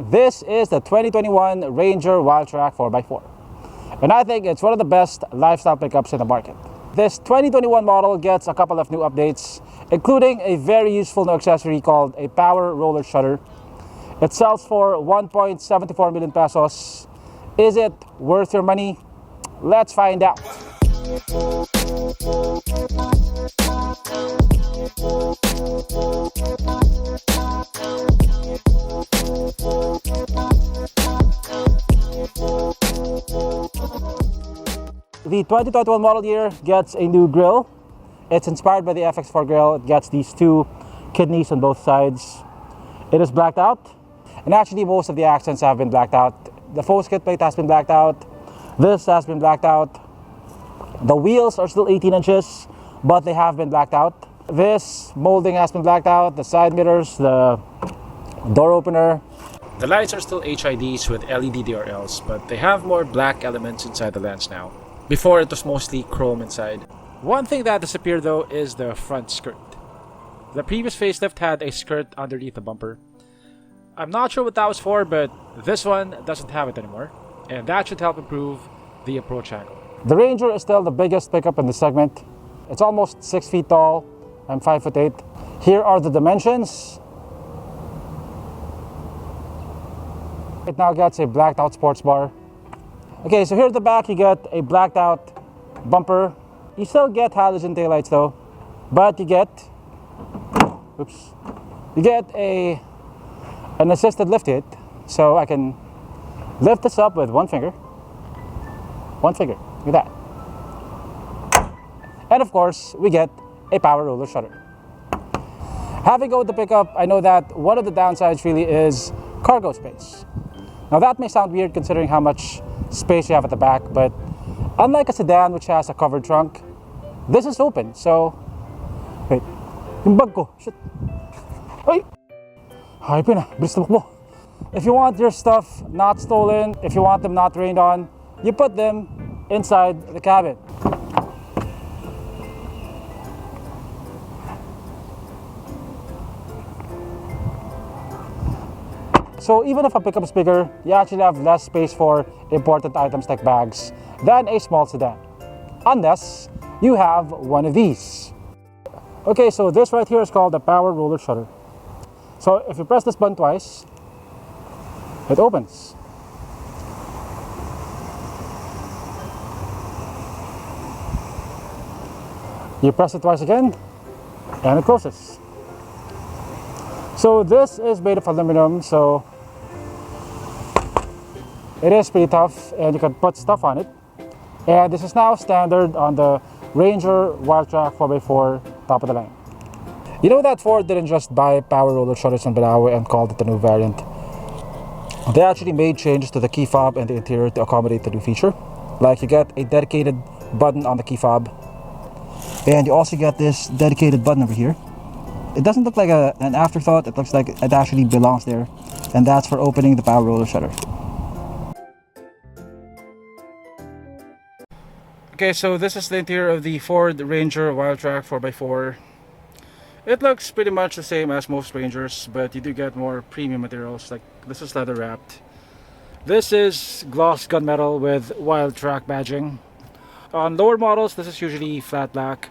This is the 2021 Ranger Wildtrak 4x4, and I think it's one of the best lifestyle pickups in the market. This 2021 model gets a couple of new updates, including a very useful new accessory called a power roller shutter. It sells for 1.74 million pesos. Is it worth your money? Let's find out. The 2021 model year gets a new grille. It's inspired by the FX4 grille. It gets these two kidneys on both sides. It is blacked out, and actually most of the accents have been blacked out. The faux skid plate has been blacked out. This has been blacked out. The wheels are still 18 inches, but they have been blacked out. This molding has been blacked out. The side mirrors, the door opener. The lights are still HIDs with LED DRLs, but they have more black elements inside the lens now. Before, it was mostly chrome inside. One thing that disappeared though is the front skirt. The previous facelift had a skirt underneath the bumper. I'm not sure what that was for, but this one doesn't have it anymore, and that should help improve the approach angle. The Ranger is still the biggest pickup in the segment. It's almost 6 feet tall. I'm 5'8". Here are the dimensions. It now gets a blacked out sports bar. Okay, so here at the back you get a blacked out bumper. You still get halogen taillights though, but you get an assisted lift kit, so I can lift this up with one finger. Look at that. And of course, we get a power roller shutter. Having go with the pickup, I know that one of the downsides really is cargo space. Now that may sound weird considering how much space you have at the back, but unlike a sedan which has a covered trunk, this is open, so... Wait, yung bag ko, shit. Ay! Hype na, bilis tumakbo. If you want your stuff not stolen, if you want them not rained on, you put them inside the cabin. So even if a pickup is bigger, you actually have less space for important items like bags than a small sedan, unless you have one of these. Okay, so this right here is called the power roller shutter. So if you press this button twice, it opens. You press it twice again, and it closes. So this is made of aluminum, so it is pretty tough, and you can put stuff on it. And this is now standard on the Ranger Wildtrak 4x4 top of the line. You know that Ford didn't just buy power roller shutters on Balawe and called it the new variant. They actually made changes to the key fob and the interior to accommodate the new feature. Like you get a dedicated button on the key fob, and you also get this dedicated button over here. It doesn't look like an afterthought, it looks like it actually belongs there, and that's for opening the power roller shutter. Okay, so this is the interior of the Ford Ranger Wildtrak 4x4. It looks pretty much the same as most Rangers, but you do get more premium materials, like this is leather wrapped. This is gloss gunmetal with Wildtrak badging. On lower models, this is usually flat black.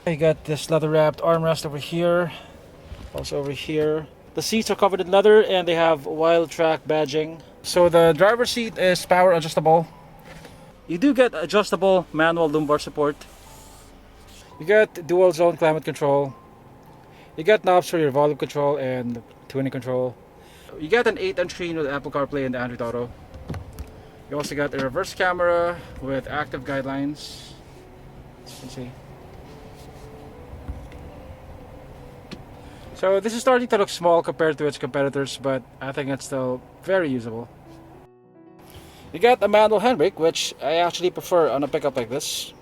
You got this leather wrapped armrest over here, also over here. The seats are covered in leather and they have Wildtrak badging. So the driver's seat is power adjustable. You do get adjustable manual lumbar support. You get dual zone climate control. You get knobs for your volume control and tuning control. You get an 8-inch screen with Apple CarPlay and Android Auto. You also got a reverse camera with active guidelines, as you can see. So this is starting to look small compared to its competitors, but I think it's still very usable. You get a manual handbrake, which I actually prefer on a pickup like this.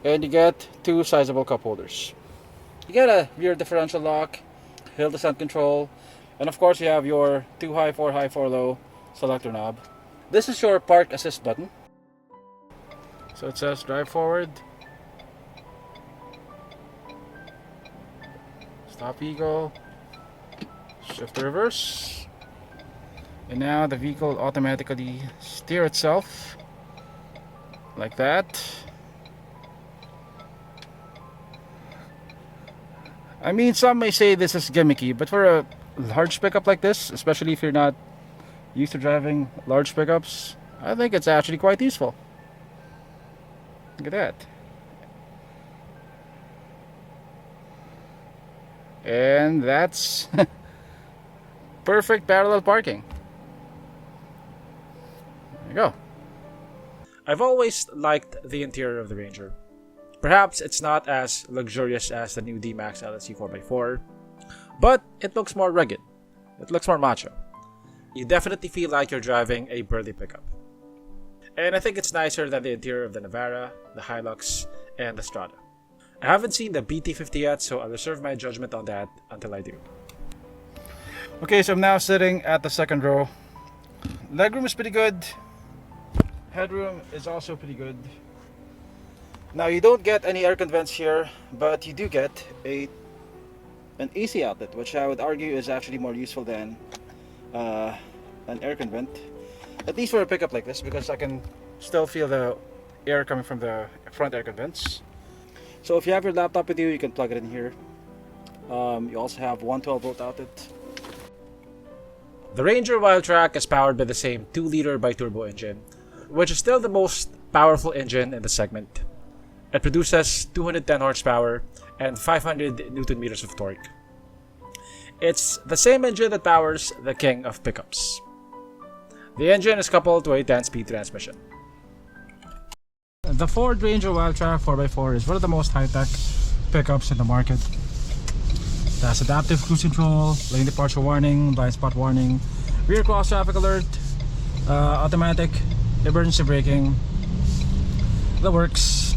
And you get two sizable cup holders. You get a rear differential lock, hill descent control, and of course you have your 2 high, 4 high, 4 low selector knob. This is your park assist button. So it says drive forward, stop eagle, shift to reverse, And now the vehicle will automatically steer itself like that. I mean, some may say this is gimmicky, but for a large pickup like this, especially if you're not used to driving large pickups, I think it's actually quite useful. Look at that. And that's perfect parallel parking. There you go. I've always liked the interior of the Ranger. Perhaps it's not as luxurious as the new Dmax LSE 4x4, but it looks more rugged. It looks more macho. You definitely feel like you're driving a burly pickup. And I think it's nicer than the interior of the Navara, the Hilux, and the Strada. I haven't seen the BT50 yet, so I'll reserve my judgment on that until I do. Okay, so I'm now sitting at the second row. Legroom is pretty good. Headroom is also pretty good. Now you don't get any air vents here, but you do get an AC outlet, which I would argue is actually more useful than an air vent. At least for a pickup like this, because I can still feel the air coming from the front air vents. So if you have your laptop with you, you can plug it in here. You also have 112-volt outlet. The Ranger Wildtrak is powered by the same 2-liter bi-turbo engine, which is still the most powerful engine in the segment. It produces 210 horsepower and 500 Newton meters of torque. It's the same engine that powers the king of pickups. The engine is coupled to a 10-speed transmission. The Ford Ranger Wildtrak 4x4 is one of the most high-tech pickups in the market. It has adaptive cruise control, lane departure warning, blind spot warning, rear cross traffic alert, automatic emergency braking, the works.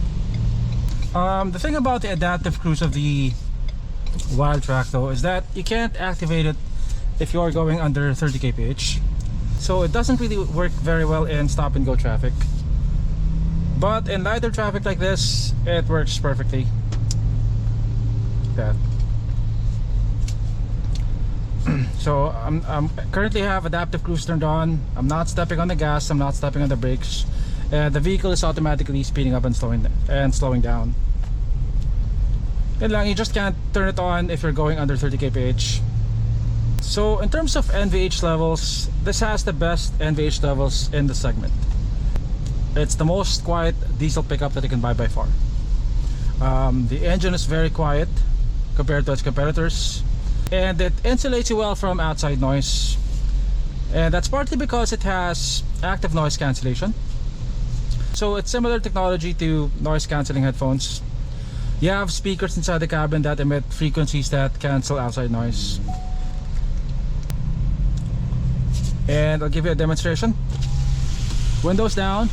The thing about the adaptive cruise of the Wildtrak though is that you can't activate it if you're going under 30 kph. So it doesn't really work very well in stop and go traffic. But in lighter traffic like this, it works perfectly. That. So I'm currently have adaptive cruise turned on. I'm not stepping on the gas, I'm not stepping on the brakes. The vehicle is automatically speeding up and slowing down. Yan lang, you just can't turn it on if you're going under 30 kph. So in terms of NVH levels, this has the best NVH levels in the segment. It's the most quiet diesel pickup that you can buy by far. The engine is very quiet compared to its competitors, and it insulates you well from outside noise. And that's partly because it has active noise cancellation. So it's similar technology to noise cancelling headphones. You have speakers inside the cabin that emit frequencies that cancel outside noise. And I'll give you a demonstration. Windows down,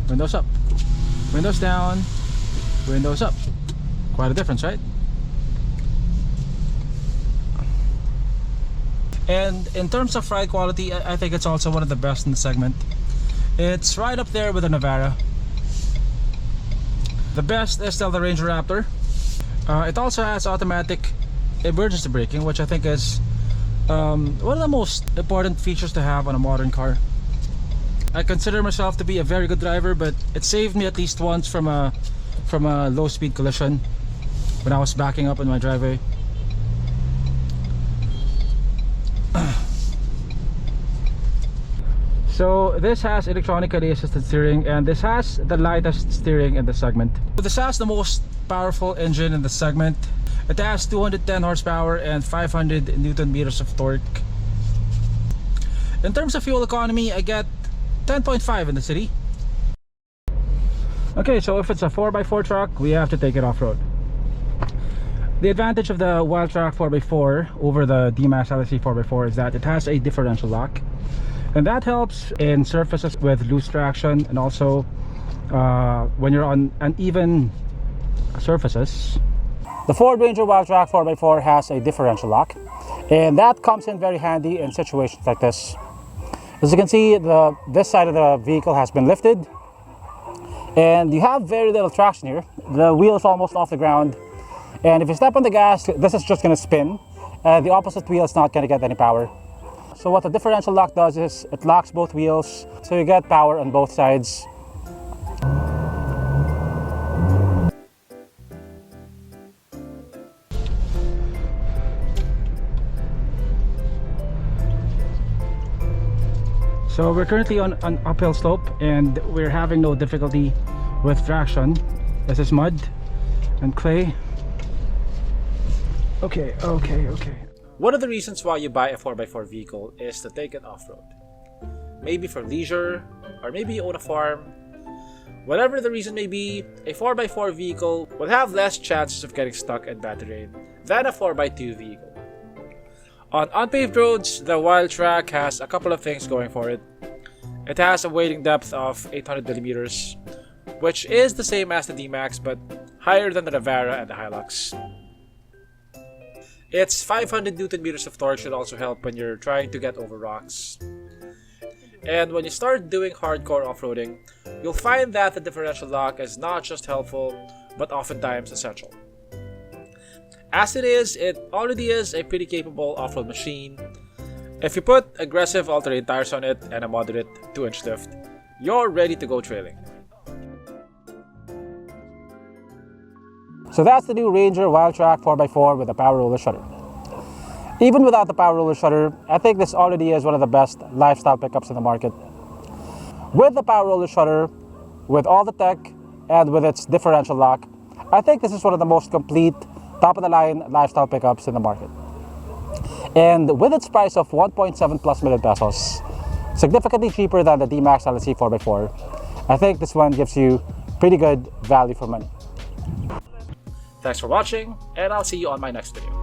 windows up, windows down, windows up. Quite a difference, right? And in terms of ride quality, I think it's also one of the best in the segment. It's right up there with the Navara. The best is still the Ranger Raptor. It also has automatic emergency braking, which I think is one of the most important features to have on a modern car. I consider myself to be a very good driver, but it saved me at least once from a low speed collision when I was backing up in my driveway. So this has electronically assisted steering, and this has the lightest steering in the segment. This has the most powerful engine in the segment. It has 210 horsepower and 500 Newton meters of torque. In terms of fuel economy, I get 10.5 in the city. Okay, so if it's a 4x4 truck, we have to take it off-road. The advantage of the Wildtrak 4x4 over the Dmax LSE 4x4 is that it has a differential lock. And that helps in surfaces with loose traction, and also when you're on uneven surfaces. The Ford Ranger Wildtrak 4x4 has a differential lock, and that comes in very handy in situations like this. As you can see, this side of the vehicle has been lifted, and you have very little traction here. The wheel is almost off the ground, and if you step on the gas, this is just going to spin. The opposite wheel is not going to get any power. So what the differential lock does is it locks both wheels, so you get power on both sides. So we're currently on an uphill slope and we're having no difficulty with traction. This is mud and clay. Okay. One of the reasons why you buy a 4x4 vehicle is to take it off-road. Maybe for leisure, or maybe you own a farm. Whatever the reason may be, a 4x4 vehicle will have less chances of getting stuck in bad terrain than a 4x2 vehicle. On unpaved roads, the Wildtrak has a couple of things going for it. It has a wading depth of 800mm, which is the same as the Dmax but higher than the Navara and the Hilux. Its 500 Nm of torque should also help when you're trying to get over rocks. And when you start doing hardcore off-roading, you'll find that the differential lock is not just helpful, but oftentimes essential. As it is, it already is a pretty capable off-road machine. If you put aggressive all-terrain tires on it and a moderate 2-inch lift, you're ready to go trailing. So that's the new Ranger Wildtrak 4x4 with a power roller shutter. Even without the power roller shutter, I think this already is one of the best lifestyle pickups in the market. With the power roller shutter, with all the tech, and with its differential lock, I think this is one of the most complete, top-of-the-line lifestyle pickups in the market. And with its price of 1.7+ million pesos, significantly cheaper than the Dmax LSE 4x4, I think this one gives you pretty good value for money. Thanks for watching, and I'll see you on my next video.